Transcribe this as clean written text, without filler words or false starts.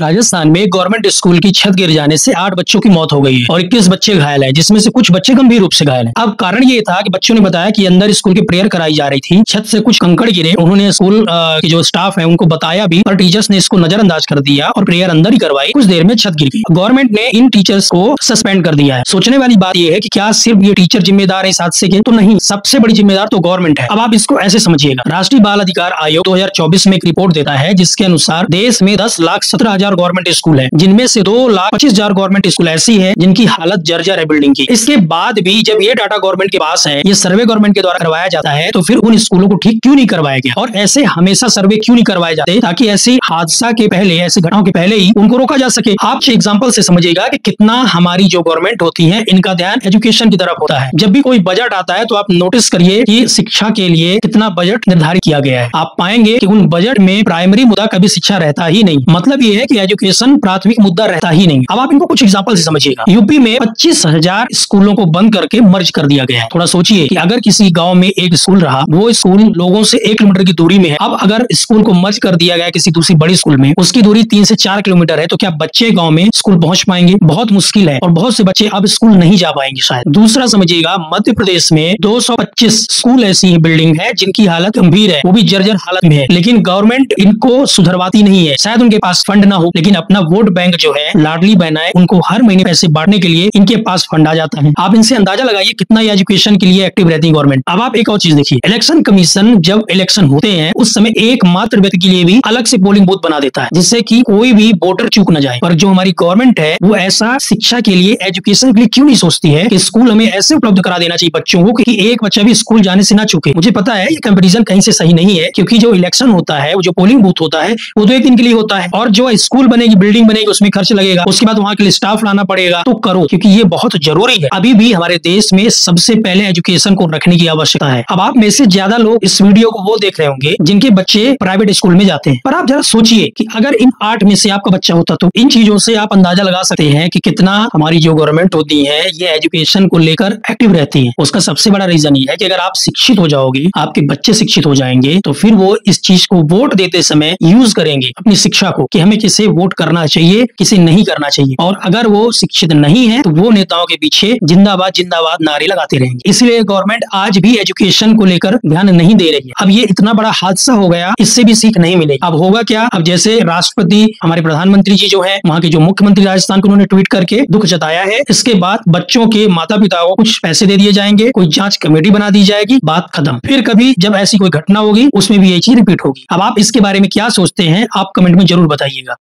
राजस्थान में government school की छत गिर जाने से 8 बच्चों की मौत हो गई है और 21 बच्चे घायल हैं, जिसमें से कुछ बच्चे गंभीर रूप से घायल हैं। अब कारण ये था कि बच्चों ने बताया कि अंदर स्कूल की प्रेयर कराई जा रही थी, छत से कुछ कंकड़ गिरे। उन्होंने स्कूल की जो स्टाफ है उनको बताया भी, पर टीचर्स ने इसको नजरअंदाज कर दिया और प्रेयर अंदर ही करवाई। कुछ देर में छत गिर गई। गवर्नमेंट ने इन टीचर्स को सस्पेंड कर दिया है। सोचने वाली बात यह है कि क्या सिर्फ ये टीचर जिम्मेदार है इस हादसे के? तो नहीं, सबसे बड़ी जिम्मेदार तो गवर्नमेंट है। अब आप इसको ऐसे समझिएगा, राष्ट्रीय बाल अधिकार आयोग 2024 में एक रिपोर्ट देता है, जिसके अनुसार देश में 10,17,000 गवर्नमेंट स्कूल है, जिनमें से 2,25,000 गवर्नमेंट स्कूल ऐसी है जिनकी हालत जर्जर है बिल्डिंग की। इसके बाद भी जब ये डाटा गवर्नमेंट के पास है, ये सर्वे गवर्नमेंट के द्वारा करवाया जाता है, तो फिर उन स्कूलों को ठीक क्यों नहीं करवाया गया? और ऐसे हमेशा सर्वे क्यों नहीं करवाए जाते, ताकि ऐसी हादसा के पहले, ऐसी घटनाओं के पहले ही उनको रोका जा सके। आप एग्जाम्पल से समझिएगा कि कितना हमारी जो गवर्नमेंट होती है, इनका ध्यान एजुकेशन की तरफ होता है। जब भी कोई बजट आता है तो आप नोटिस करिए कि शिक्षा के लिए कितना बजट निर्धारित किया गया है। आप पाएंगे कि उन बजट में प्राइमरी मुद्दा कभी शिक्षा रहता ही नहीं। मतलब ये है कि एजुकेशन प्राथमिक मुद्दा रहता ही नहीं। अब आप इनको कुछ एग्जांपल से समझिएगा। यूपी में 25,000 स्कूलों को बंद करके मर्ज कर दिया गया है। थोड़ा सोचिए कि अगर किसी गांव में एक स्कूल रहा, वो स्कूल लोगों से 1 किलोमीटर की दूरी में है। अब अगर स्कूल को मर्ज कर दिया गया किसी दूसरी बड़ी स्कूल में, उसकी दूरी 3 से 4 किलोमीटर है, तो क्या बच्चे गाँव में स्कूल पहुंच पाएंगे? बहुत मुश्किल है, और बहुत से बच्चे अब स्कूल नहीं जा पाएंगे शायद। दूसरा समझिएगा, मध्य प्रदेश में 225 स्कूल ऐसी बिल्डिंग है जिनकी हालत गंभीर है, वो भी जर्जर हालत में है, लेकिन गवर्नमेंट इनको सुधरवाती नहीं है। शायद उनके पास फंड ना हो, लेकिन अपना वोट बैंक जो है, लाडली बहनाएं, उनको हर महीने पैसे बांटने के लिए इनके पास फंड आ जाता है। आप इनसे अंदाजा लगाइए कितना ये एजुकेशन के लिए एक्टिव रहती है गवर्नमेंट। अब आप एक और चीज देखिए, इलेक्शन कमीशन जब इलेक्शन होते हैं उस समय एकमात्र व्यक्ति के लिए भी अलग से पोलिंग बूथ बना देता है, जिससे कि कोई भी वोटर चूक न जाए। पर जो हमारी गवर्नमेंट है, वो ऐसा शिक्षा के लिए, एजुकेशन के लिए क्यों नहीं सोचती है कि स्कूल हमें ऐसे उपलब्ध करा देना चाहिए बच्चों को कि एक बच्चा भी स्कूल जाने से ना चूके। मुझे पता है ये कंपैरिजन कहीं से सही नहीं है, क्योंकि जो इलेक्शन होता है, वो जो पोलिंग बूथ होता है, वो तो एक दिन के लिए होता है, और जो स्कूल बनेगी, बिल्डिंग बनेगी, उसमें खर्च लगेगा, उसके बाद वहां के लिए स्टाफ लाना पड़ेगा। तो करो, क्योंकि ये बहुत जरूरी है। अभी भी हमारे देश में सबसे पहले एजुकेशन को रखने की आवश्यकता है। अब आप में से ज्यादा लोग इस वीडियो को वो देख रहे होंगे जिनके बच्चे प्राइवेट स्कूल में जाते हैं, पर आप जरा सोचिए कि अगर इन 8 में से आपका बच्चा होता, तो इन चीजों से आप अंदाजा लगा सकते हैं कि कितना हमारी जो गवर्नमेंट होती है, ये एजुकेशन को लेकर एक्टिव रहती है। उसका सबसे बड़ा रीजन ये है कि अगर आप शिक्षित हो जाओगे, आपके बच्चे शिक्षित हो जाएंगे, तो फिर वो इस चीज को वोट देते समय यूज करेंगे, अपनी शिक्षा को, कि हमें किसे वोट करना चाहिए, किसे नहीं करना चाहिए। और अगर वो शिक्षित नहीं है, तो वो नेताओं के पीछे जिंदाबाद जिंदाबाद नारे लगाते रहेंगे। इसलिए गवर्नमेंट आज भी एजुकेशन को लेकर ध्यान नहीं दे रही है। अब ये इतना बड़ा हादसा हो गया, इससे भी सीख नहीं मिलेगी। अब होगा क्या? अब जैसे राष्ट्रपति, हमारे प्रधानमंत्री जी जो है, वहाँ के जो मुख्यमंत्री राजस्थान को, उन्होंने ट्वीट करके दुख जताया है। इसके बाद बच्चों के माता पिता को कुछ पैसे दे दिए जाएंगे, कोई जांच कमेटी बना दी जाएगी, बात खत्म। फिर कभी जब ऐसी कोई घटना होगी, उसमें भी यही चीज रिपीट होगी। अब आप इसके बारे में क्या सोचते हैं? आप कमेंट में जरूर बताइएगा।